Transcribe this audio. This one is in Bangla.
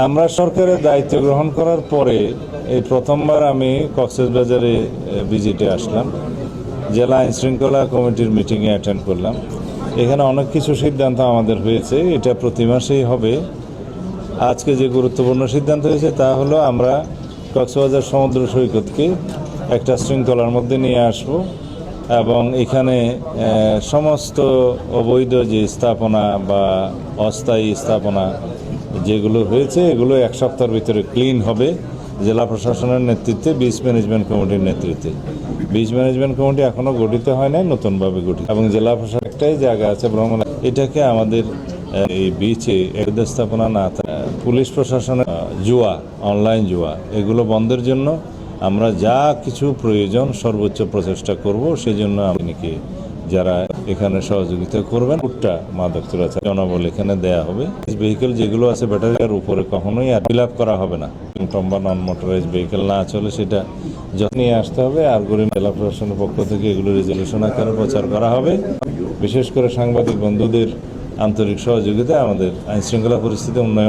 আমরা সরকারের দায়িত্ব গ্রহণ করার পরে এই প্রথমবার আমি কক্সবাজারে ভিজিটে আসলাম, জেলা আইন শৃঙ্খলা কমিটির মিটিংয়ে অ্যাটেন্ড করলাম। এখানে অনেক কিছু সিদ্ধান্ত আমাদের হয়েছে, এটা প্রতি মাসেই হবে। আজকে যে গুরুত্বপূর্ণ সিদ্ধান্ত হয়েছে তা হলো আমরা কক্সবাজার সমুদ্র সৈকতকে একটা শৃঙ্খলার মধ্যে নিয়ে আসব এবং এখানে সমস্ত অবৈধ যে স্থাপনা বা অস্থায়ী স্থাপনা যেগুলো হয়েছে এগুলো এক সপ্তাহের ভিতরে ক্লিন হবে জেলা প্রশাসনের নেতৃত্বে, বিচ ম্যানেজমেন্ট কমিটির নেতৃত্বে। বিচ ম্যানেজমেন্ট কমিটি এখনও গঠিত হয় নাই, নতুনভাবে গঠিত, এবং জেলা প্রশাসন একটাই জায়গা আছে ভ্রমণ, এটাকে আমাদের এই বিচে একটা স্থাপনা না থাকে। পুলিশ প্রশাসনের জুয়া, অনলাইন জুয়া, এগুলো বন্ধের জন্য আমরা যা কিছু প্রয়োজন সর্বোচ্চ প্রচেষ্টা করব। সেজন্য আপনাকে যারা এখানে সহযোগিতা করবেন, উট্টা মাদক চোরাচালান জনবল এখানে দেয়া হবে। ভেহিকেল যেগুলো আছে ব্যাটারির উপরে কখনোই আর ফিল আপ করা হবে না। বা নন মোটরাইজ ভেহিকেল না চলে সেটা যত্ন নিয়ে আসতে হবে। আর গরিব জেলা প্রশাসনের পক্ষ থেকে এগুলো রেজলিউশন আকারে প্রচার করা হবে। বিশেষ করে সাংবাদিক বন্ধুদের আন্তরিক সহযোগিতা আমাদের আইন শৃঙ্খলা পরিস্থিতি উন্নয়ন